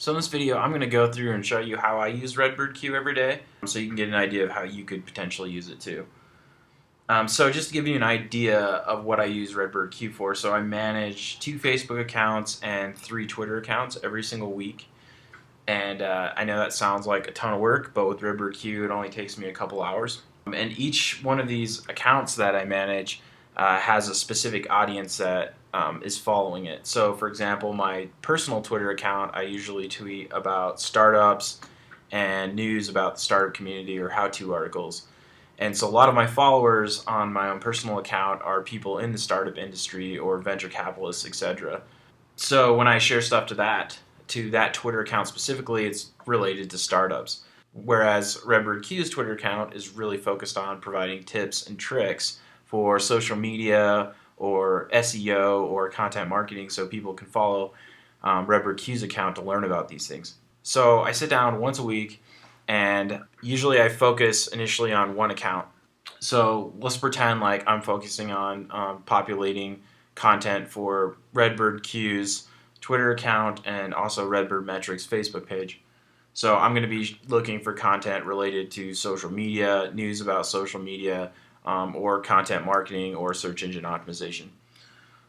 So in this video, I'm going to go through and show you how I use RedbirdQ every day, so you can get an idea of how you could potentially use it too. So just to give you an idea of what I use RedbirdQ for, so I manage 2 Facebook accounts and 3 Twitter accounts every single week. And I know that sounds like a ton of work, but with RedbirdQ it only takes me a couple hours. And each one of these accounts that I manage has a specific audience that is following it. So for example, my personal Twitter account, I usually tweet about startups and news about the startup community or how-to articles. And so a lot of my followers on my own personal account are people in the startup industry or venture capitalists, etc. So when I share stuff to that Twitter account specifically, it's related to startups. Whereas RedbirdQ's Twitter account is really focused on providing tips and tricks for social media or SEO or content marketing, so people can follow RedbirdQ's account to learn about these things. So I sit down once a week, and usually I focus initially on one account. So let's pretend like I'm focusing on populating content for RedbirdQ's Twitter account and also RedBird Metrics Facebook page. So I'm going to be looking for content related to social media, news about social media, or content marketing or search engine optimization.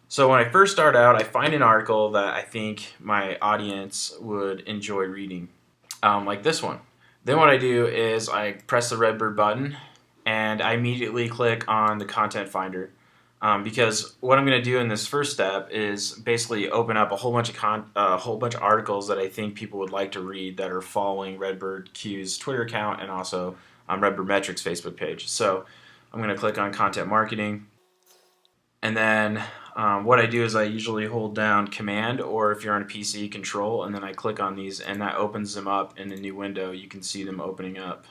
So when I first start out, I find an article that I think my audience would enjoy reading, like this one. Then what I do is I press the RedBird button and I immediately click on the content finder. Because what I'm going to do in this first step is basically open up a whole bunch of articles that I think people would like to read that are following RedbirdQ's Twitter account and also RedBird Metrics Facebook page. So I'm going to click on content marketing, and then what I do is I usually hold down Command, or if you're on a PC, Control, and then I click on these, and that opens them up in a new window. You can see them opening up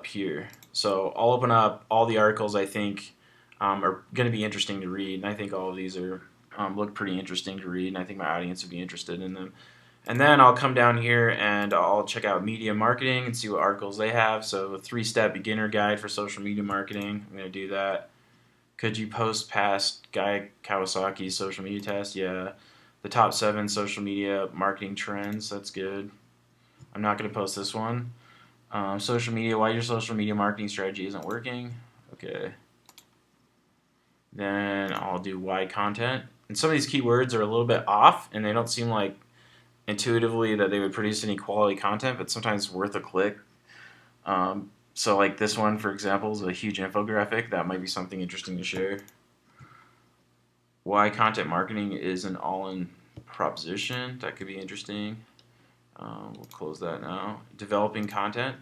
here. So I'll open up all the articles I think are going to be interesting to read, and I think all of these are look pretty interesting to read, and I think my audience would be interested in them. And then I'll come down here and I'll check out media marketing and see what articles they have. So a 3-step beginner guide for social media marketing. I'm going to do that. Could you post past Guy Kawasaki's social media test? Yeah. The top 7 social media marketing trends. That's good. I'm not going to post this one. Social media, why your social media marketing strategy isn't working. Okay. Then I'll do why content. And some of these keywords are a little bit off, and they don't seem like intuitively that they would produce any quality content, but sometimes it's worth a click. So like this one, for example, is a huge infographic. That might be something interesting to share. Why content marketing is an all-in proposition. That could be interesting. We'll close that now. Developing content.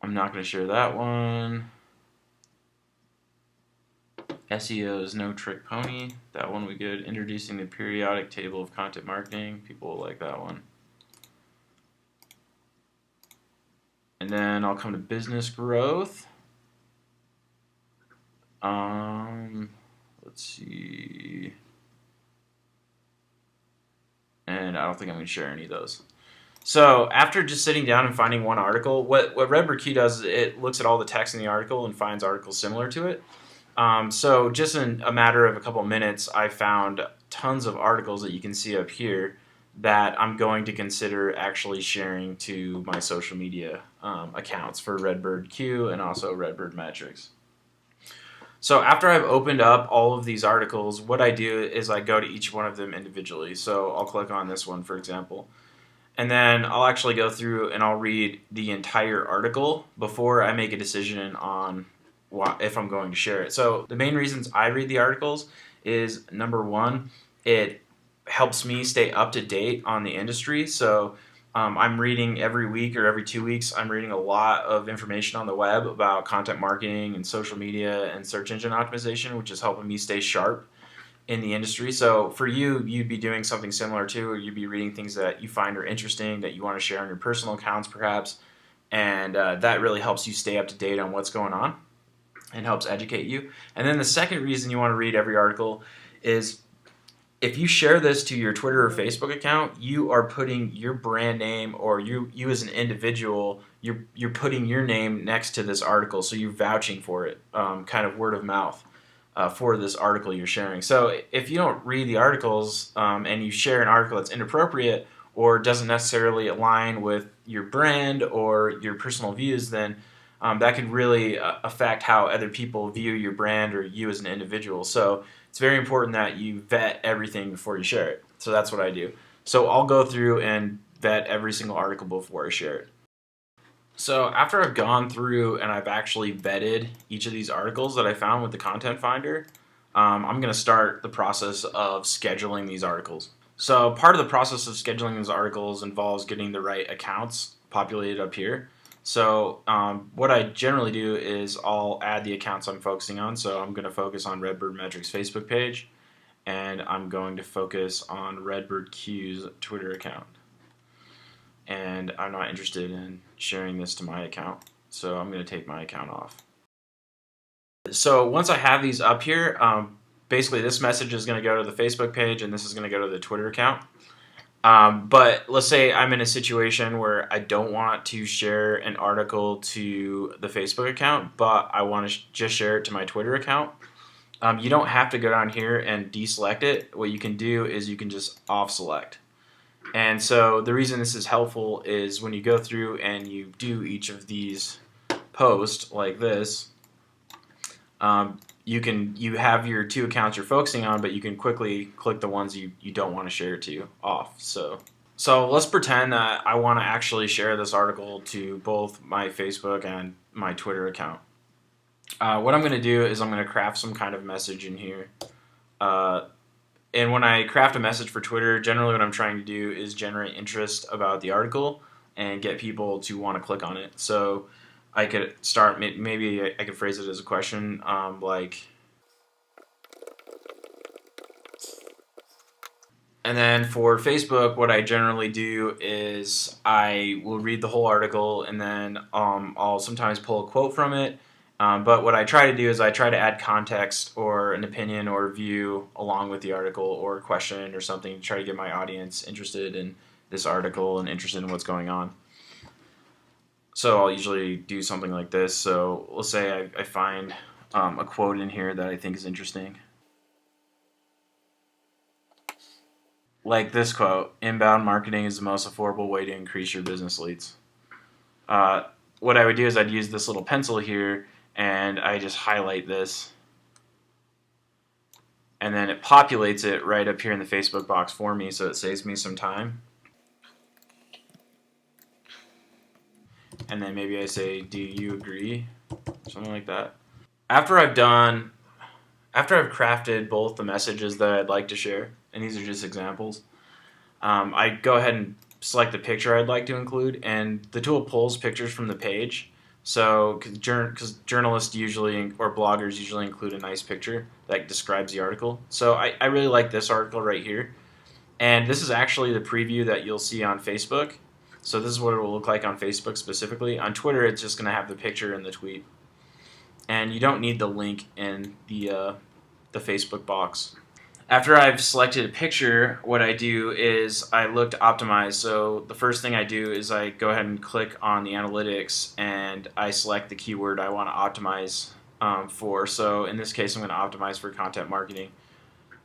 I'm not going to share that one. SEO is no trick pony. That one we good. Introducing the periodic table of content marketing. People will like that one. And then I'll come to business growth. Let's see. And I don't think I'm going to share any of those. So after just sitting down and finding one article, what RedbirdQ does is it looks at all the text in the article and finds articles similar to it. So just in a matter of a couple minutes, I found tons of articles that you can see up here that I'm going to consider actually sharing to my social media accounts for RedbirdQ and also RedBird Metrics. So after I've opened up all of these articles, what I do is I go to each one of them individually. So I'll click on this one, for example. And then I'll actually go through and I'll read the entire article before I make a decision on if I'm going to share it. So the main reasons I read the articles is, number one, it helps me stay up to date on the industry. So I'm reading every week or every 2 weeks, I'm reading a lot of information on the web about content marketing and social media and search engine optimization, which is helping me stay sharp in the industry. So for you, you'd be doing something similar too, or you'd be reading things that you find are interesting that you want to share on your personal accounts perhaps, and that really helps you stay up to date on what's going on and helps educate you. And then the second reason you want to read every article is if you share this to your Twitter or Facebook account, you are putting your brand name, or you as an individual, you're putting your name next to this article, so you're vouching for it, kind of word of mouth. for this article you're sharing. So if you don't read the articles and you share an article that's inappropriate or doesn't necessarily align with your brand or your personal views, then that could really affect how other people view your brand or you as an individual. So it's very important that you vet everything before you share it. So that's what I do. So I'll go through and vet every single article before I share it. So after I've gone through and I've actually vetted each of these articles that I found with the content finder, I'm going to start the process of scheduling these articles. So part of the process of scheduling these articles involves getting the right accounts populated up here. So what I generally do is I'll add the accounts I'm focusing on. So I'm going to focus on Redbird Metrics Facebook page, and I'm going to focus on RedbirdQ's Twitter account. And I'm not interested in sharing this to my account, so I'm going to take my account off. So once I have these up here, basically this message is going to go to the Facebook page and this is going to go to the Twitter account. But let's say I'm in a situation where I don't want to share an article to the Facebook account, but I want to just share it to my Twitter account. You don't have to go down here and deselect it. What you can do is you can just off select. And so the reason this is helpful is when you go through and you do each of these posts like this, you have your two accounts you're focusing on, but you can quickly click the ones you don't want to share it to off. So let's pretend that I want to actually share this article to both my Facebook and my Twitter account. What I'm going to do is I'm going to craft some kind of message in here. And when I craft a message for Twitter, generally what I'm trying to do is generate interest about the article and get people to want to click on it. So I could start, maybe I could phrase it as a question, like, and then for Facebook, what I generally do is I will read the whole article and then I'll sometimes pull a quote from it. But what I try to do is I try to add context or an opinion or view along with the article or a question or something to try to get my audience interested in this article and interested in what's going on. So I'll usually do something like this. So let's say I find a quote in here that I think is interesting. Like this quote, "Inbound marketing is the most affordable way to increase your business leads." What I would do is I'd use this little pencil here and I just highlight this, and then it populates it right up here in the Facebook box for me, so it saves me some time. And then maybe I say, "Do you agree?" Something like that. After I've crafted both the messages that I'd like to share, and these are just examples, I go ahead and select the picture I'd like to include, and the tool pulls pictures from the page. So, because journalists usually, or bloggers usually include a nice picture that describes the article. So I really like this article right here. And this is actually the preview that you'll see on Facebook. So this is what it will look like on Facebook specifically. On Twitter, it's just going to have the picture in the tweet. And you don't need the link in the Facebook box. After I've selected a picture, what I do is I look to optimize. So the first thing I do is I go ahead and click on the analytics and I select the keyword I want to optimize for. So in this case, I'm going to optimize for content marketing.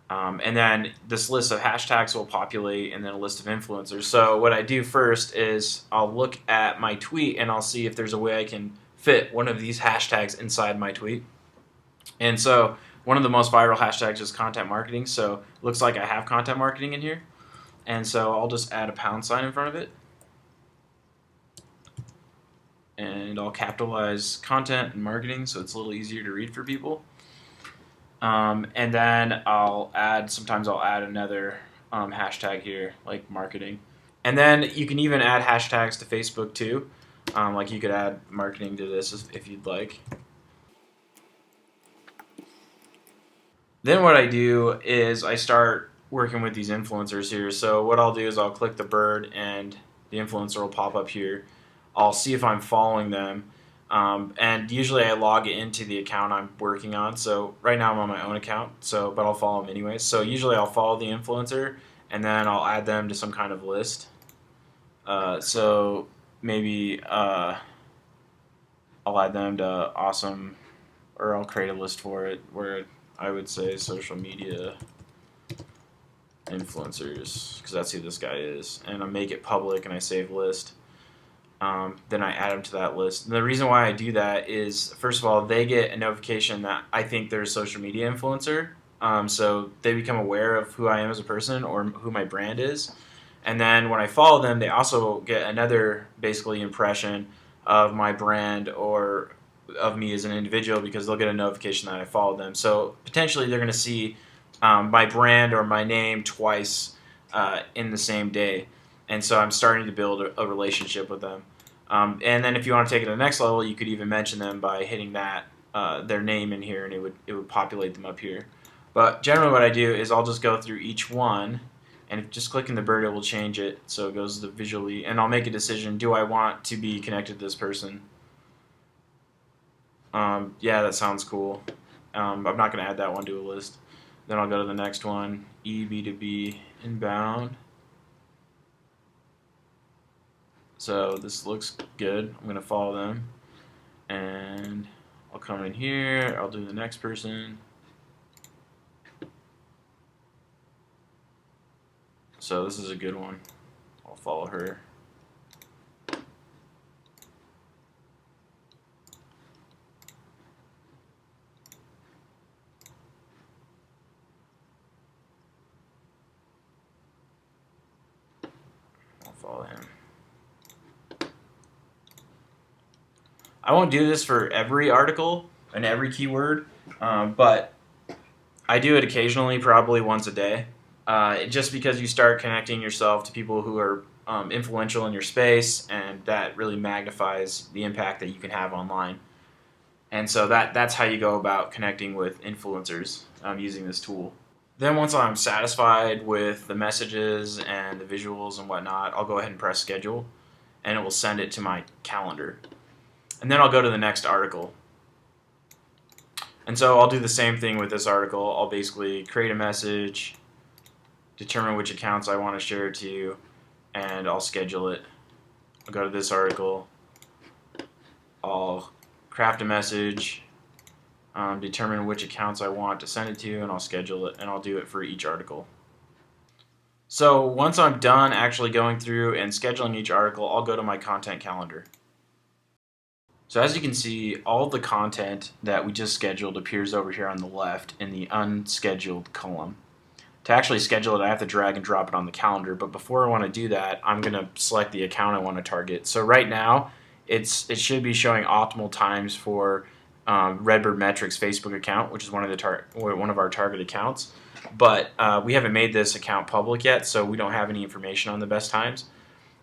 And then this list of hashtags will populate and then a list of influencers. So what I do first is I'll look at my tweet and I'll see if there's a way I can fit one of these hashtags inside my tweet. And so one of the most viral hashtags is content marketing, so it looks like I have content marketing in here. And so I'll just add a £sign in front of it. And I'll capitalize content and marketing so it's a little easier to read for people. And then sometimes I'll add another hashtag here, like marketing. And then you can even add hashtags to Facebook too. Like you could add marketing to this if you'd like. Then what I do is I start working with these influencers here. So what I'll do is I'll click the bird and the influencer will pop up here. I'll see if I'm following them. And usually I log into the account I'm working on. So right now I'm on my own account, but I'll follow them anyways. So usually I'll follow the influencer and then I'll add them to some kind of list. So maybe I'll add them to awesome, or I'll create a list for it where I would say social media influencers, because that's who this guy is, and I make it public and I save list. Then I add them to that list. And the reason why I do that is, first of all, they get a notification that I think they're a social media influencer, so they become aware of who I am as a person or who my brand is. And then when I follow them, they also get another basically impression of my brand or of me as an individual, because they'll get a notification that I followed them. So potentially they're going to see my brand or my name twice in the same day. And so I'm starting to build a relationship with them. And then if you want to take it to the next level, you could even mention them by hitting that their name in here, and it would populate them up here. But generally what I do is I'll just go through each one, and just clicking the bird, it will change it so it goes to visually, and I'll make a decision. Do I want to be connected to this person? Yeah, that sounds cool. I'm not going to add that one to a list. Then I'll go to the next one, B2B inbound. So this looks good. I'm going to follow them, and I'll come in here. I'll do the next person. So this is a good one. I'll follow her. I'll follow him. I won't do this for every article and every keyword, but I do it occasionally, probably once a day. Just because you start connecting yourself to people who are influential in your space, and that really magnifies the impact that you can have online. And so that's how you go about connecting with influencers using this tool. Then once I'm satisfied with the messages and the visuals and whatnot, I'll go ahead and press schedule, and it will send it to my calendar. And then I'll go to the next article. And so I'll do the same thing with this article. I'll basically create a message, determine which accounts I want to share it to, and I'll schedule it. I'll go to this article, I'll craft a message, determine which accounts I want to send it to, and I'll schedule it, and I'll do it for each article. So once I'm done actually going through and scheduling each article, I'll go to my content calendar. So as you can see, all the content that we just scheduled appears over here on the left in the unscheduled column. To actually schedule it, I have to drag and drop it on the calendar, but before I want to do that, I'm going to select the account I want to target. So right now, it should be showing optimal times for Redbird Metrics Facebook account, which is one of our target accounts. But we haven't made this account public yet, so we don't have any information on the best times.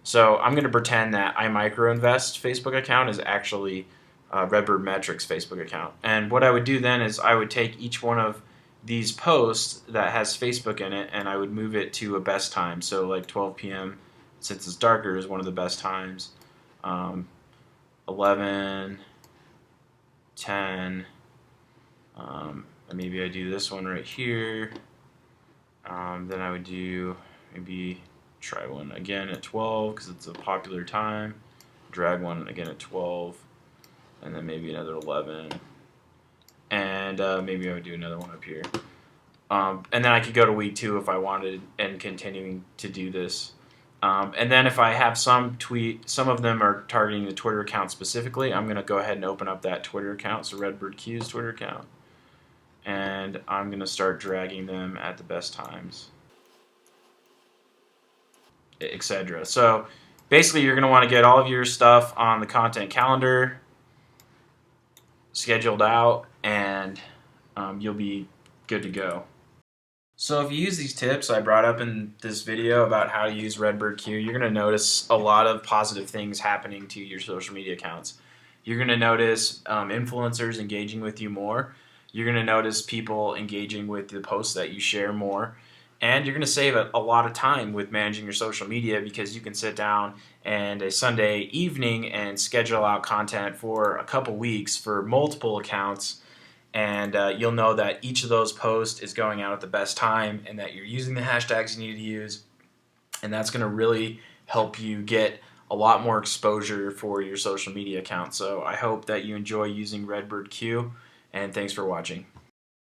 So I'm going to pretend that iMicroInvest Facebook account is actually Redbird Metrics Facebook account. And what I would do then is I would take each one of these posts that has Facebook in it, and I would move it to a best time. So like 12 p.m. since it's darker is one of the best times. 11, 10, and maybe I do this one right here. Then I would do maybe try one again at 12 because it's a popular time. Drag one again at 12, and then maybe another 11. And maybe I would do another one up here. And then I could go to week 2 if I wanted, and continuing to do this. And then if I have some of them are targeting the Twitter account specifically, I'm going to go ahead and open up that Twitter account, so RedbirdQue's Twitter account. And I'm going to start dragging them at the best times, etc. So basically you're going to want to get all of your stuff on the content calendar, scheduled out, and you'll be good to go. So if you use these tips I brought up in this video about how to use RedbirdQ, you're going to notice a lot of positive things happening to your social media accounts. You're going to notice influencers engaging with you more. You're going to notice people engaging with the posts that you share more. And you're going to save a lot of time with managing your social media, because you can sit down and a Sunday evening and schedule out content for a couple weeks for multiple accounts, and you'll know that each of those posts is going out at the best time and that you're using the hashtags you need to use, and that's going to really help you get a lot more exposure for your social media account. So I hope that you enjoy using RedbirdQ, and thanks for watching.